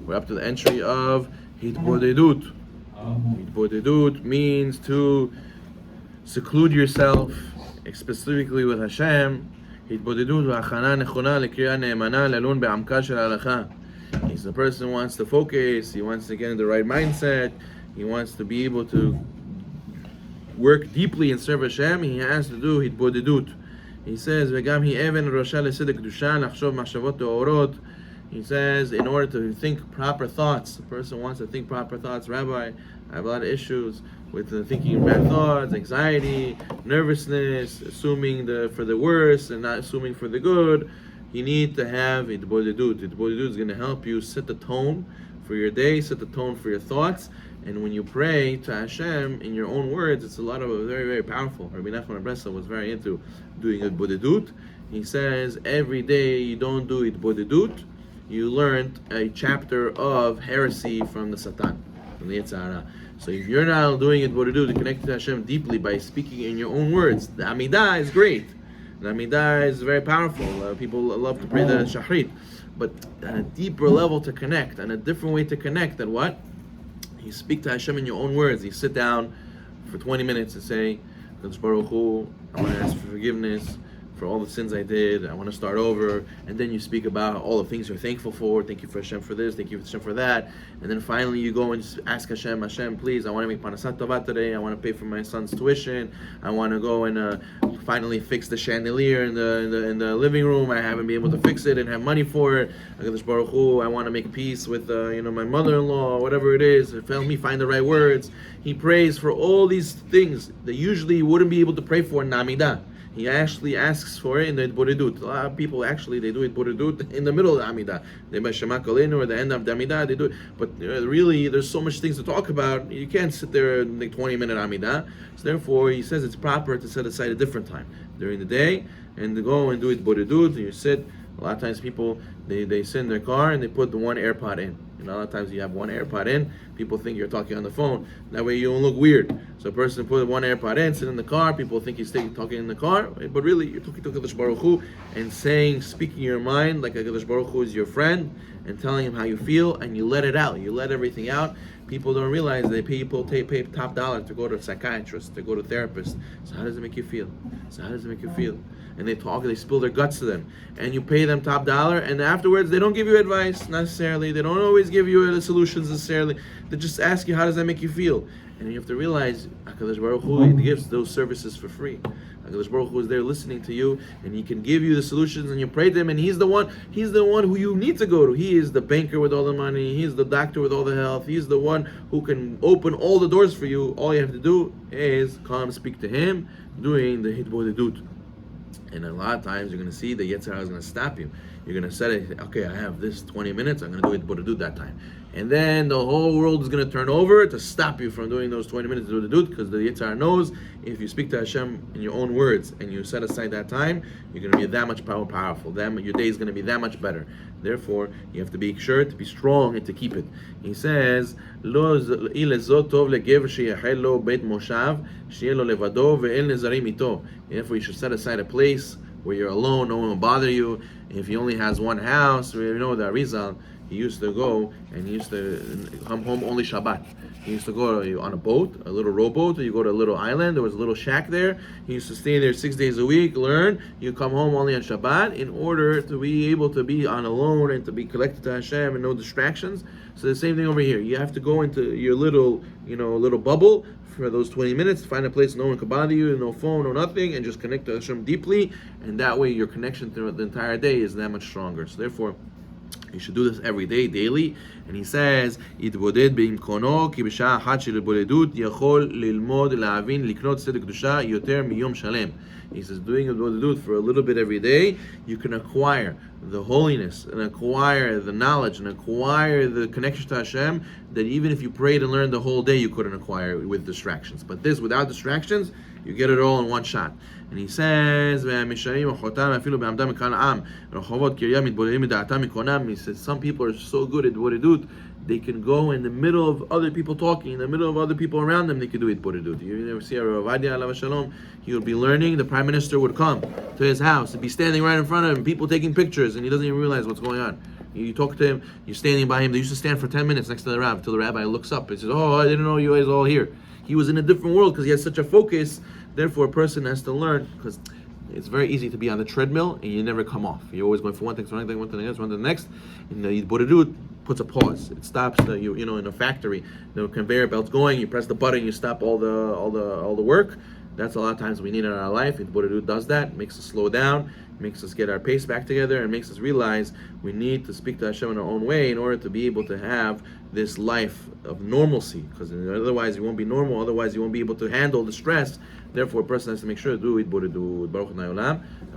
We're up to the entry of Hitbodedut. Hitbodedut means to seclude yourself, specifically with Hashem. Hitbodedut v'achana nechona lekriya ne'emana lalun be'amka shel halacha. He's the person who wants to focus, he wants to get in the right mindset, he wants to be able to work deeply and serve Hashem. He has to do Hitbodedut. He says, "V'gam hi even rosha lesidek kedusha lachshov machshavot teorot." He says, in order to think proper thoughts, the person wants to think proper thoughts. Rabbi, I have a lot of issues with thinking bad thoughts, anxiety, nervousness, assuming for the worst and not assuming for the good. You need to have Hitbodedut. Hitbodedut is going to help you set the tone for your day, set the tone for your thoughts. And when you pray to Hashem in your own words, it's a lot of very, very powerful. Rabbi Nachman Abresa was very into doing Hitbodedut. He says every day you don't do Hitbodedut, you learned a chapter of heresy from the Satan, from the Yetzer Hara. So if you're not doing Hitbodedut to connect to Hashem deeply by speaking in your own words, the Amidah is great. The Amidah is very powerful. People love to pray the Shachrit. But on a deeper level to connect, and a different way to connect, that what? You speak to Hashem in your own words. You sit down for 20 minutes and say, Kadosh Baruch Hu, I want to ask for forgiveness for all the sins I did. I want to start over. And then you speak about all the things you're thankful for. Thank you for Hashem for this. Thank you for Hashem for that. And then finally you go and ask Hashem, Hashem, please, I want to make Parnasat Tova today. I want to pay for my son's tuition. I want to go and finally fix the chandelier in the living room. I haven't been able to fix it and have money for it. Kadosh Baruch Hu, I want to make peace with my mother-in-law, whatever it is. Help me find the right words. He prays for all these things that usually you wouldn't be able to pray for in Amidah. He actually asks for it in the Hitbodedut. A lot of people actually, they do Hitbodedut in the middle of the Amidah. They by Shema Kolenu or the end of the Amidah, they do it. But really, there's so much things to talk about. You can't sit there and make 20-minute Amidah. So therefore, he says it's proper to set aside a different time during the day and to go and do Hitbodedut. And you sit. A lot of times people, they sit in their car and they put the one AirPod in. A lot of times you have one AirPod in, people think you're talking on the phone. That way you don't look weird. So a person put one AirPod in, sit in the car, people think he's talking in the car, but really you're talking to Kadosh Baruch Hu and speaking your mind like Kadosh Baruch Hu is your friend and telling him how you feel, and you let it out. You let everything out. People don't realize that people pay top dollar to go to a psychiatrist, to go to a therapist. So how does it make you feel? And they spill their guts to them. And you pay them top dollar, and afterwards they don't give you advice necessarily. They don't always give you the solutions necessarily. They just ask you, how does that make you feel? And you have to realize, HaKadosh Baruch Hu gives those services for free. HaKadosh Baruch Hu is there listening to you, and he can give you the solutions, and you pray to him, and he's the one who you need to go to. He is the banker with all the money, he's the doctor with all the health, he's the one who can open all the doors for you. All you have to do is come speak to him, doing the Hitbodedut. And a lot of times you're going to see the Yetzer Hara is going to stop you. You're going to say, okay, I have this 20 minutes, I'm going to do Hitbodedut that time. And then the whole world is going to turn over to stop you from doing those 20 minutes of Hitbodedut, because the Yetzer Hara knows if you speak to Hashem in your own words and you set aside that time, you're going to be that much powerful. Your day is going to be that much better. Therefore, you have to be sure to be strong and to keep it. He says, Lo ilezot tov legever sheyachel lo beit moshav, sheyeh lo levado ve'en nezarim ito. Therefore, you should set aside a place where you're alone, no one will bother you. If he only has one house, the Arizal, he used to go and he used to come home only Shabbat. He used to go on a boat, a little rowboat, you go to a little island, there was a little shack there. He used to stay there 6 days a week, learn. You come home only on Shabbat in order to be able to be on alone and to be connected to Hashem and no distractions. So the same thing over here. You have to go into your little bubble for those 20 minutes, find a place no one can bother you, no phone, no nothing, and just connect to Hashem deeply, and that way your connection through the entire day is that much stronger. So therefore, you should do this every day, daily. And he says, "Yitboded beimkono ki b'sha'ah achat shel hitbodedut yachol lilmod la'avin liknot tzedek kedusha yoter miyom shalem." He says, doing Hitbodedut for a little bit every day, you can acquire the holiness and acquire the knowledge and acquire the connection to Hashem that even if you prayed and learned the whole day, you couldn't acquire with distractions. But this, without distractions, you get it all in one shot. And he says, he says, some people are so good at Hitbodedut, they can go in the middle of other people talking, in the middle of other people around them, they can do Hitbodedut. You never see Rav Ovadia alav shalom, he would be learning, the prime minister would come to his house and be standing right in front of him, people taking pictures, and he doesn't even realize what's going on. You talk to him, you're standing by him. They used to stand for 10 minutes next to the rabbi until the rabbi looks up and says, "Oh, I didn't know you guys all here." He was in a different world because he has such a focus. Therefore, a person has to learn, because it's very easy to be on the treadmill and you never come off. You're always going from one thing to another thing, one to the next, one to the next. And the Hitbodedut puts a pause. It stops in a factory, the conveyor belt's going. You press the button, you stop all the work. That's a lot of times we need in our life. Hitbodedut does that, makes us slow down, makes us get our pace back together, and makes us realize we need to speak to Hashem in our own way in order to be able to have this life of normalcy. Because otherwise you won't be normal. Otherwise you won't be able to handle the stress. Therefore, a person has to make sure to do Hitbodedut. Baruch Adonai Olam.